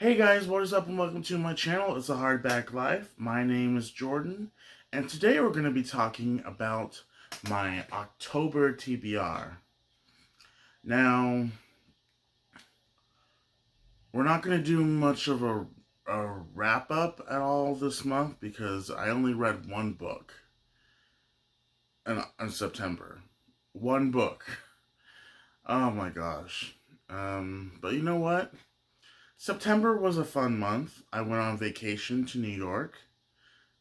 Hey guys, what is up and welcome to my channel. It's a Hardback Life. My name is Jordan, and today we're going to be talking about my October TBR. Now, we're not going to do much of a wrap up at all this month because I only read one book in September. One book. Oh my gosh. But you know what? September was a fun month. I went on vacation to New York,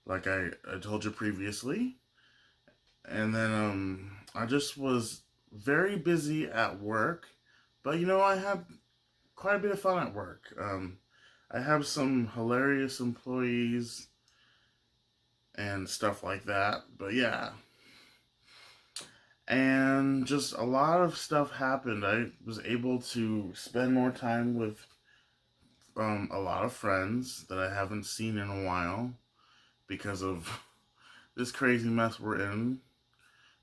like I told you previously. And then I just was very busy at work. But I had quite a bit of fun at work. I have some hilarious employees and stuff like that. But yeah. And just a lot of stuff happened. I was able to spend more time with a lot of friends that I haven't seen in a while because of this crazy mess we're in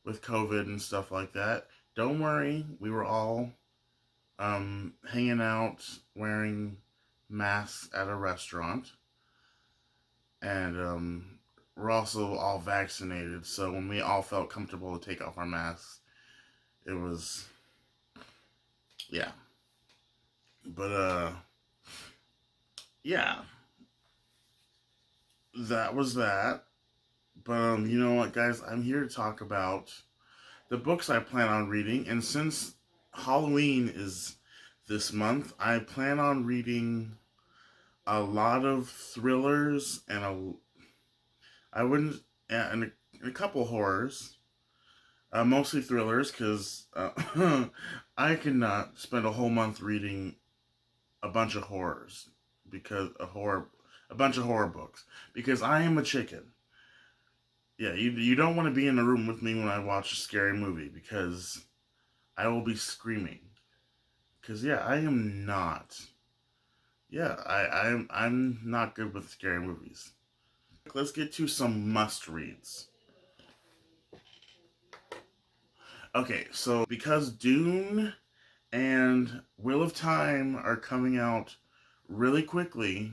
with COVID and stuff like that. Don't worry, we were all hanging out wearing masks at a restaurant, and we're also all vaccinated. So when we all felt comfortable to take off our masks, it was yeah. But yeah, that was that. But you know what, guys? I'm here to talk about the books I plan on reading, and since Halloween is this month, I plan on reading a lot of thrillers and I wouldn't and a couple horrors, mostly thrillers, because I cannot spend a whole month reading a bunch of horrors a bunch of horror books because I am a chicken. Yeah, you don't want to be in the room with me when I watch a scary movie because I will be screaming. Cause yeah, I am not. Yeah, I'm not good with scary movies. Let's get to some must reads. Okay, so because Dune and Wheel of Time are coming out really quickly,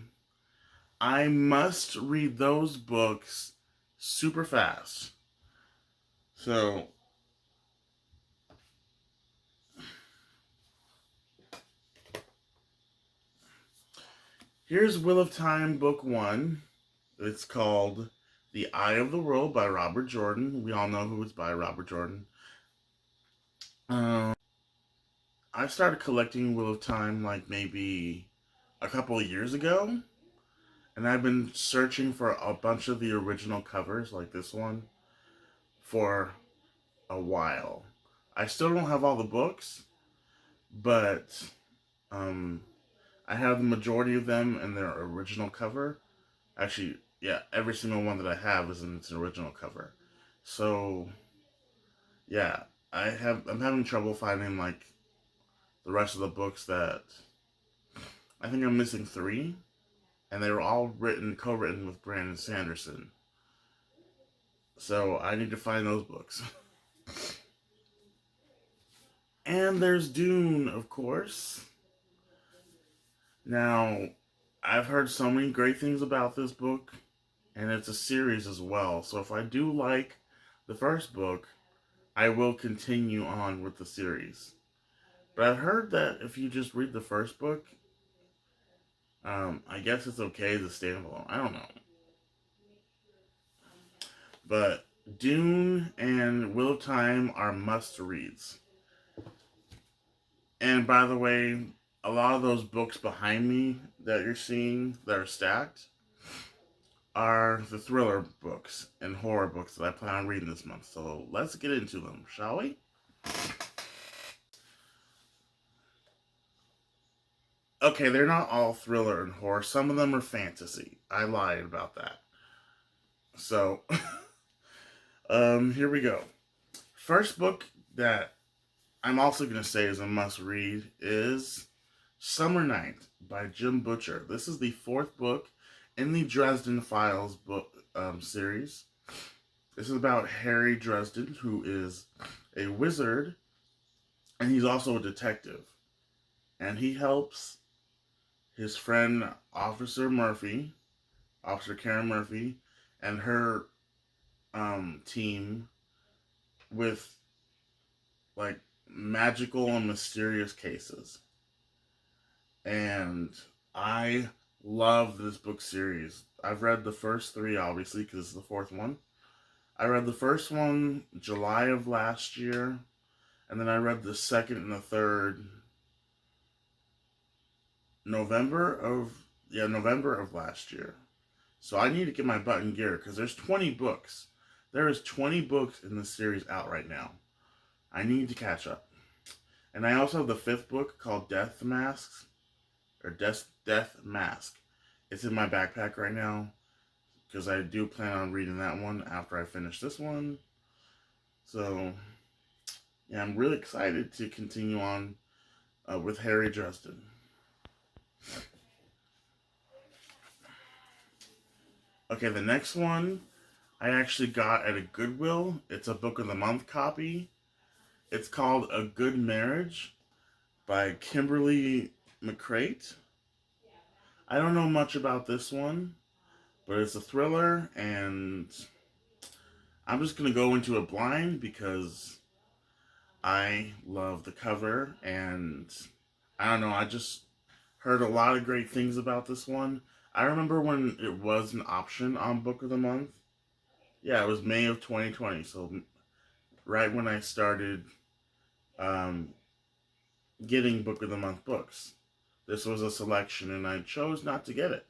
I must read those books super fast. So here's Wheel of Time book 1. It's called The Eye of the World by Robert Jordan. We all know who it's by, Robert Jordan. I started collecting Wheel of Time like maybe a couple of years ago, and I've been searching for a bunch of the original covers, like this one, for a while. I still don't have all the books, but I have the majority of them in their original cover. Actually, yeah, every single one that I have is in its original cover. So, yeah, I'm having trouble finding like the rest of the books that I think I'm missing 3, and they were all co-written with Brandon Sanderson. So I need to find those books. And there's Dune, of course. Now, I've heard so many great things about this book, and it's a series as well. So if I do like the first book, I will continue on with the series. But I've heard that if you just read the first book, I guess it's okay as a standalone. I don't know. But Dune and Wheel of Time are must-reads. And by the way, a lot of those books behind me that you're seeing that are stacked are the thriller books and horror books that I plan on reading this month. So let's get into them, shall we? Okay, they're not all thriller and horror. Some of them are fantasy. I lied about that. So, here we go. First book that I'm also going to say is a must read is Summer Night by Jim Butcher. This is the 4th book in the Dresden Files book series. This is about Harry Dresden, who is a wizard, and he's also a detective. And he helps his friend Officer Karen Murphy, and her team with like magical and mysterious cases. And I love this book series. I've read the first three, obviously, because it's the fourth one. I read the first one July of last year, and then I read the second and the third November of November of last year. So I need to get my butt in gear because there's 20 books. There is 20 books in this series out right now. I need to catch up. And I also have the fifth book called Death Mask. It's in my backpack right now because I do plan on reading that one after I finish this one. So yeah, I'm really excited to continue on with Harry Dresden. Okay, the next one I actually got at a Goodwill. It's a Book of the Month copy. It's called A Good Marriage by Kimberly McCrate. I don't know much about this one, but it's a thriller, and I'm just going to go into it blind because I love the cover, and I don't know, I just heard a lot of great things about this one. I remember when it was an option on Book of the Month. Yeah, it was May of 2020, so right when I started um, getting Book of the Month books. This was a selection, and I chose not to get it.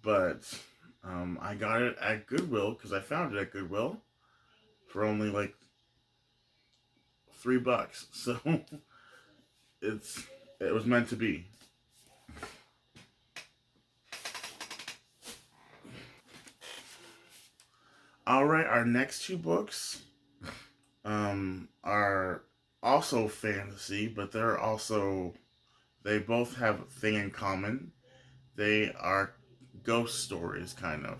But I got it at Goodwill because I found it at Goodwill for only like $3. So it's it was meant to be. All right, our next two books are also fantasy, but they both have a thing in common. They are ghost stories, kind of.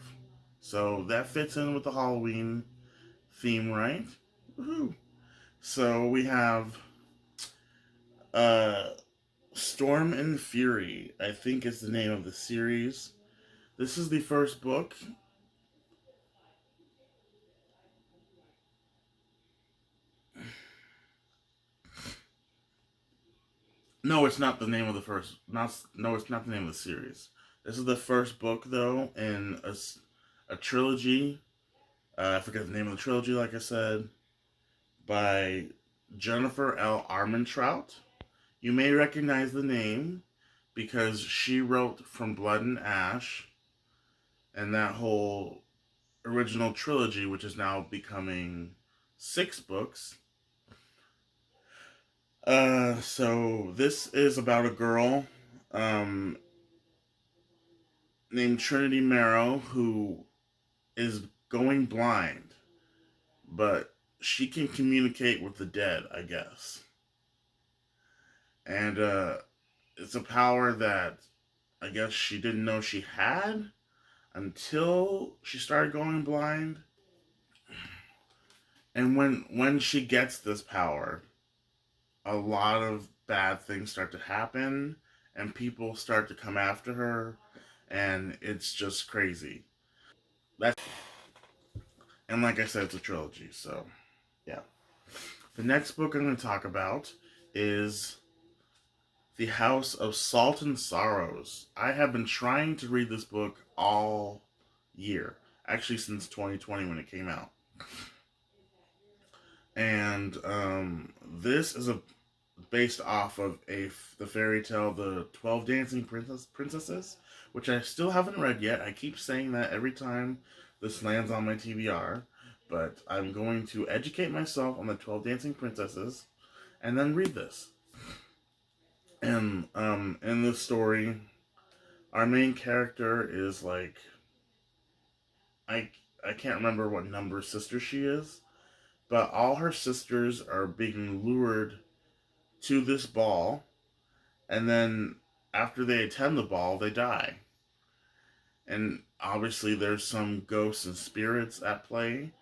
So that fits in with the Halloween theme, right? Woohoo! So we have uh, Storm and Fury, I think is the name of the series. This is the first book. No, it's not the name of the first. Not no, it's not the name of the series. This is the first book, though, in a trilogy. I forget the name of the trilogy, like I said, by Jennifer L. Armentrout. You may recognize the name because she wrote From Blood and Ash and that whole original trilogy, which is now becoming 6 books. So this is about a girl um, named Trinity Marrow who is going blind, but she can communicate with the dead, I guess. And it's a power that I guess she didn't know she had until she started going blind. And when she gets this power, a lot of bad things start to happen and people start to come after her and it's just crazy. That's and like I said, it's a trilogy, so yeah. The next book I'm going to talk about is The House of Salt and Sorrows. I have been trying to read this book all year, actually since 2020 when it came out. And this is a based off of the fairy tale The 12 Dancing Princesses, which I still haven't read yet. I keep saying that every time this lands on my TBR, but I'm going to educate myself on the 12 Dancing Princesses and then read this. And in this story, our main character is like I I can't remember what number sister she is, but all her sisters are being lured to this ball, and then after they attend the ball, they die. And obviously, there's some ghosts and spirits at play,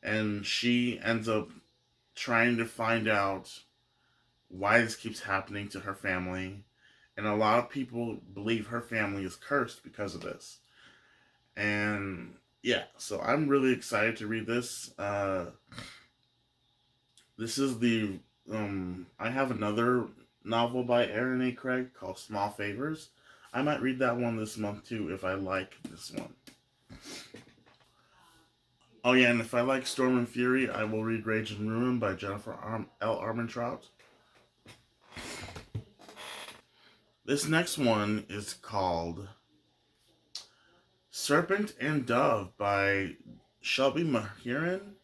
and she ends up trying to find out why this keeps happening to her family and a lot of people believe her family is cursed because of this. And yeah, so I'm really excited to read this. This is the I have another novel by Aaron A. Craig called Small Favors. I might read that one this month too if I like this one. Oh yeah, and if I like Storm and Fury, I will read Rage and Ruin by Jennifer L. Armentrout. This next one is called Serpent and Dove by Shelby Mahiran.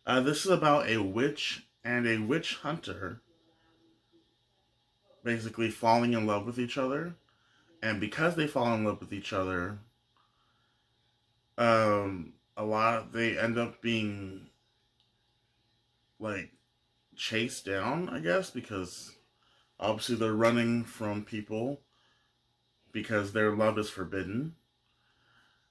This is about a witch and a witch hunter basically falling in love with each other. And because they fall in love with each other, they end up being like chased down, I guess, because obviously they're running from people because their love is forbidden.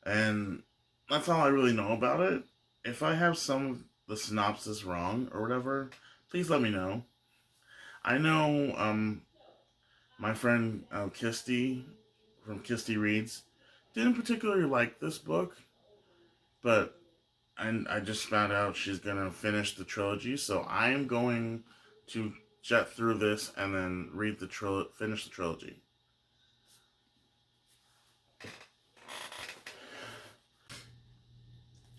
And that's all I really know about it. If I have some of the synopsis wrong or whatever, please let me know. I know my friend Kisti from Kisti Reads didn't particularly like this book, but I just found out she's gonna finish the trilogy, so I'm going to jet through this and then finish the trilogy.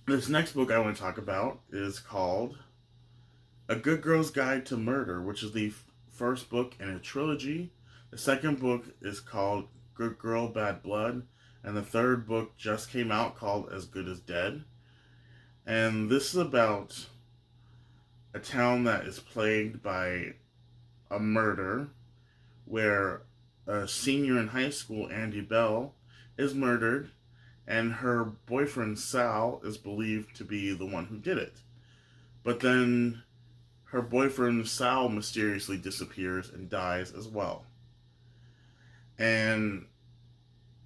This next book I want to talk about is called A Good Girl's Guide to Murder, which is the first book in a trilogy. The second book is called Good Girl, Bad Blood, and the third book just came out called As Good as Dead. And this is about a town that is plagued by a murder where a senior in high school, Andy Bell, is murdered, and her boyfriend, Sal, is believed to be the one who did it. But then her boyfriend, Sal, mysteriously disappears and dies as well. And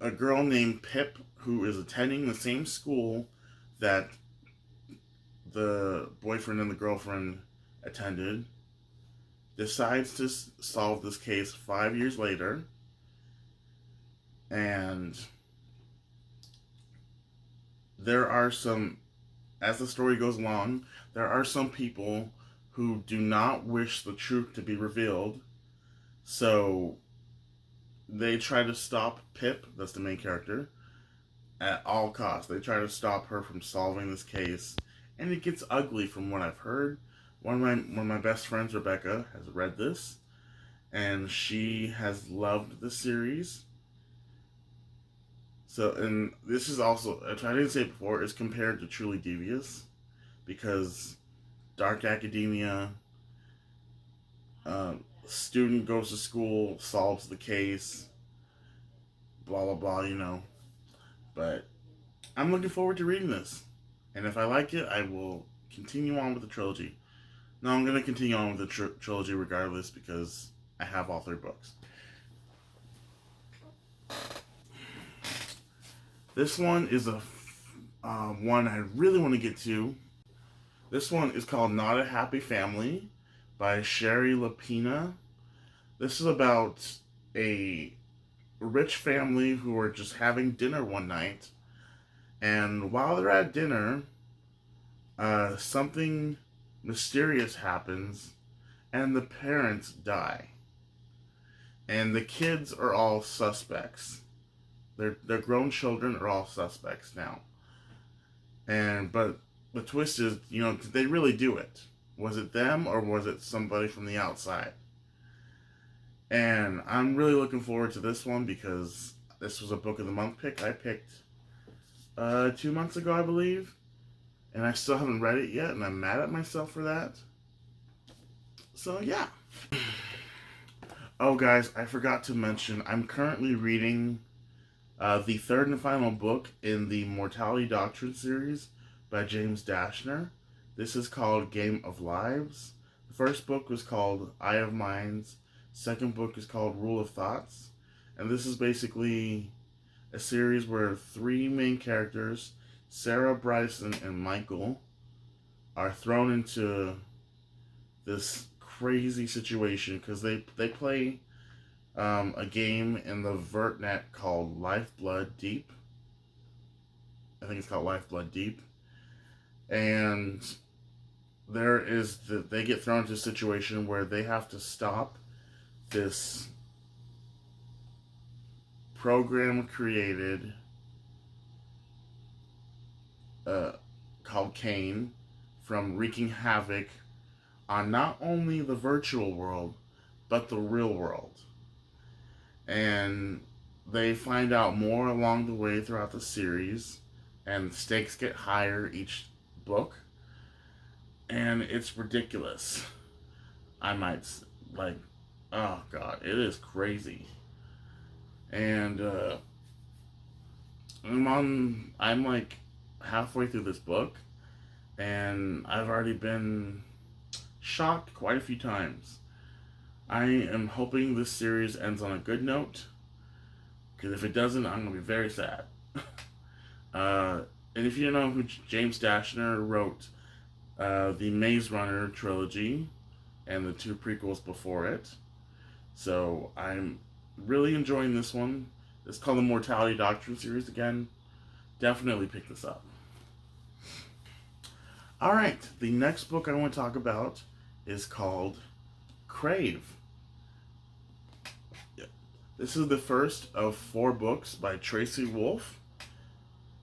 a girl named Pip, who is attending the same school that the boyfriend and the girlfriend attended, decides to solve this case 5 years later. And there are some, as the story goes along, there are some people who do not wish the truth to be revealed. So they try to stop Pip, that's the main character, at all costs. They try to stop her from solving this case. And it gets ugly from what I've heard. One of my best friends, Rebecca, has read this, and she has loved the series. So, and this is also, I didn't say it before, is compared to Truly Devious, because dark academia, student goes to school, solves the case, blah blah blah, you know. But I'm looking forward to reading this, and if I like it, I will continue on with the trilogy. No, I'm going to continue on with the trilogy regardless because I have all 3 books. This one is a one I really want to get to. This one is called Not a Happy Family by Sherry Lapina. This is about a rich family who are just having dinner one night, and while they're at dinner, something mysterious happens, and the parents die. And the kids are all suspects. Their grown children are all suspects now. But the twist is, you know, did they really do it? Was it them or was it somebody from the outside? And I'm really looking forward to this one because this was a book of the month pick I picked 2 months ago, I believe. And I still haven't read it yet, and I'm mad at myself for that. So, yeah. Oh, guys, I forgot to mention, I'm currently reading the third and final book in the Mortality Doctrine series by James Dashner. This is called Game of Lives. The first book was called Eye of Minds. Second book is called Rule of Thoughts. And this is basically a series where 3 main characters, Sarah, Bryson, and Michael, are thrown into this crazy situation because they play a game in the VertNet called Lifeblood Deep. I think it's called Lifeblood Deep. And they get thrown into a situation where they have to stop this program created uh, called Kane from wreaking havoc on not only the virtual world but the real world. And they find out more along the way throughout the series, and stakes get higher each book, and it's ridiculous. I might like, oh god, it is crazy. And I'm like halfway through this book, and I've already been shocked quite a few times. I am hoping this series ends on a good note, because if it doesn't, I'm gonna be very sad. And if you know who James Dashner wrote the Maze Runner trilogy and the two prequels before it, so I'm really enjoying this one. It's called the Mortality Doctrine series again. Definitely pick this up. Alright, the next book I want to talk about is called Crave. This is the first of 4 books by Tracy Wolff.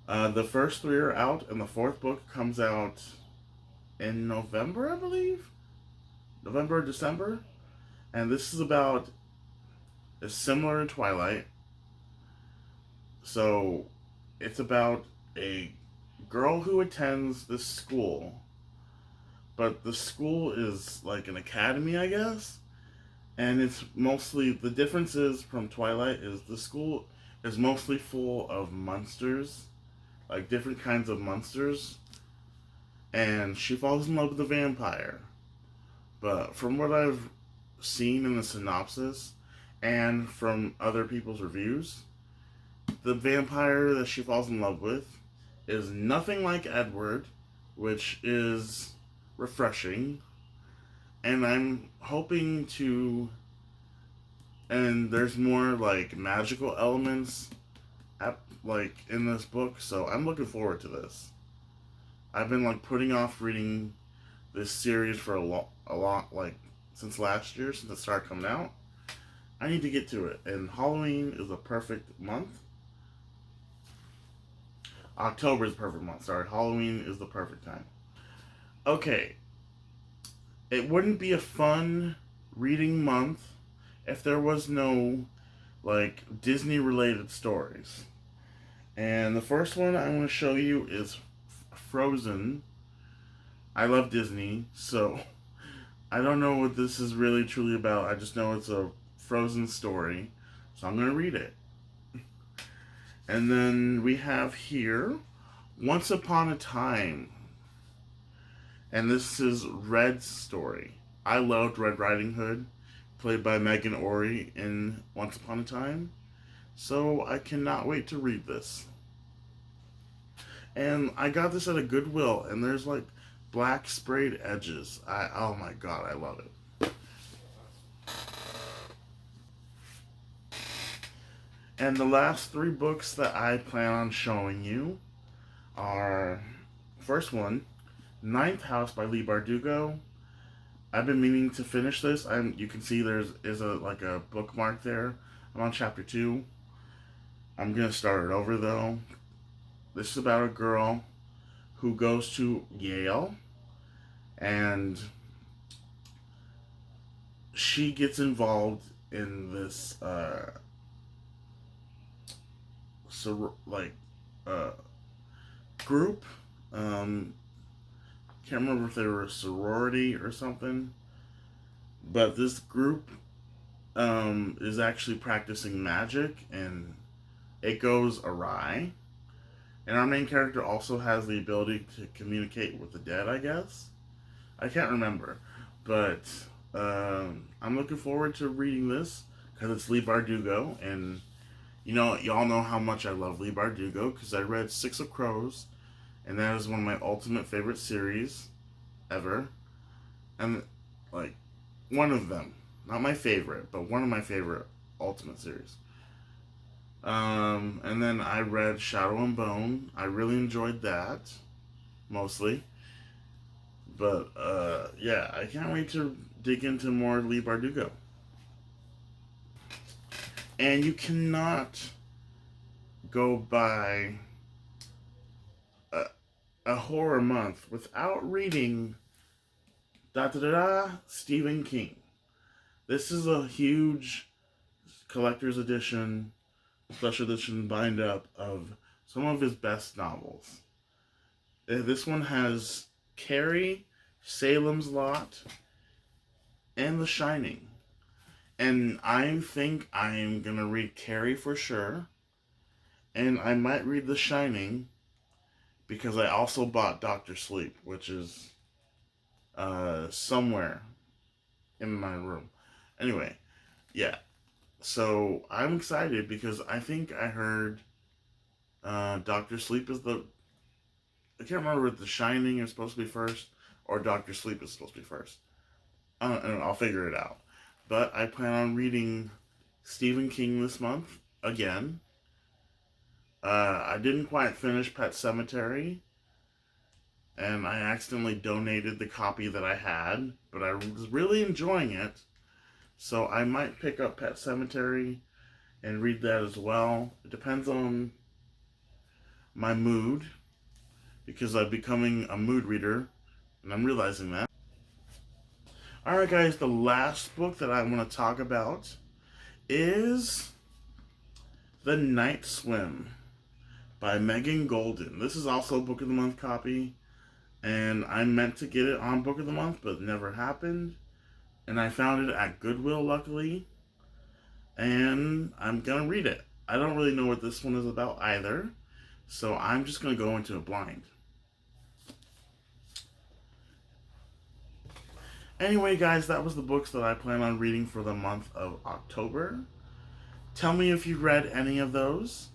The first 3 are out, and the 4th book comes out in November, I believe? November or December? And this is about, it's similar to Twilight. So, it's about a girl who attends this school. But the school is like an academy, I guess. And it's mostly, the differences from Twilight is the school is mostly full of monsters. Like different kinds of monsters. And she falls in love with a vampire. But from what I've seen in the synopsis and from other people's reviews, the vampire that she falls in love with is nothing like Edward, which is refreshing. And I'm hoping to, and there's more like magical elements like in this book, so I'm looking forward to this. I've been like putting off reading this series for a lot, like since last year, since it started coming out. I need to get to it, and Halloween is a perfect month. October is the perfect month. Sorry, Halloween is the perfect time. Okay, it wouldn't be a fun reading month if there was no like Disney related stories. And the first one I want to show you is Frozen. I love Disney, so I don't know what this is really truly about. I just know it's a Frozen story, so I'm going to read it. And then we have here Once Upon a Time. And this is Red's story. I loved Red Riding Hood, played by Megan Ory in Once Upon a Time. So I cannot wait to read this. And I got this at a Goodwill, and there's like black sprayed edges. Oh my god, I love it. And the last 3 books that I plan on showing you are, first one, Ninth House by Leigh Bardugo. I've been meaning to finish this. You can see there's a bookmark there. I'm on chapter 2. I'm gonna start it over though. This is about a girl who goes to Yale, and she gets involved in this group. Can't remember if they were a sorority or something, but this group is actually practicing magic, and it goes awry. And our main character also has the ability to communicate with the dead, I guess. I can't remember, but I'm looking forward to reading this because it's Leigh Bardugo, and y'all know how much I love Leigh Bardugo because I read Six of Crows, and that is one of my ultimate favorite series ever. And like one of them, not my favorite, but one of my favorite Ultimate series. And then I read Shadow and Bone. I really enjoyed that, mostly. But yeah, I can't wait to dig into more Lee Bardugo. And you cannot go by a, a horror month without reading Stephen King. This is a huge collector's edition, special edition bind up of some of his best novels. This one has Carrie, Salem's Lot, and The Shining. And I think I'm gonna read Carrie for sure. And I might read The Shining because I also bought Doctor Sleep, which is somewhere in my room. Anyway, yeah. So I'm excited because I think I heard Doctor Sleep is the. I can't remember if The Shining is supposed to be first or Doctor Sleep is supposed to be first. And I'll figure it out. But I plan on reading Stephen King this month again. I didn't quite finish Pet Cemetery, and I accidentally donated the copy that I had, but I was really enjoying it. So I might pick up Pet Cemetery and read that as well. It depends on my mood, because I'm becoming a mood reader, and I'm realizing that. Alright, guys, the last book that I want to talk about is The Night Swim by Megan Golden. This is also a Book of the Month copy, and I meant to get it on Book of the Month, but it never happened. And I found it at Goodwill, luckily, and I'm gonna read it. I don't really know what this one is about either, so I'm just gonna go into it blind. Anyway, guys, that was the books that I plan on reading for the month of October. Tell me if you read any of those,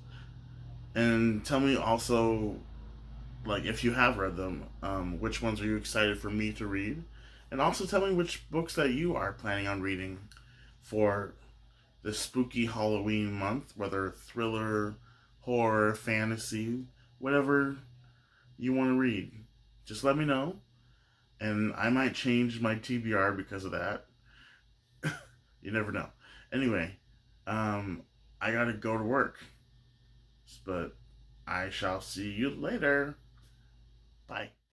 and tell me also, like, if you have read them, which ones are you excited for me to read, and also tell me which books that you are planning on reading for the spooky Halloween month, whether thriller, horror, fantasy, whatever you want to read. Just let me know, and I might change my TBR because of that. You never know. Anyway, I gotta go to work, but I shall see you later. Bye.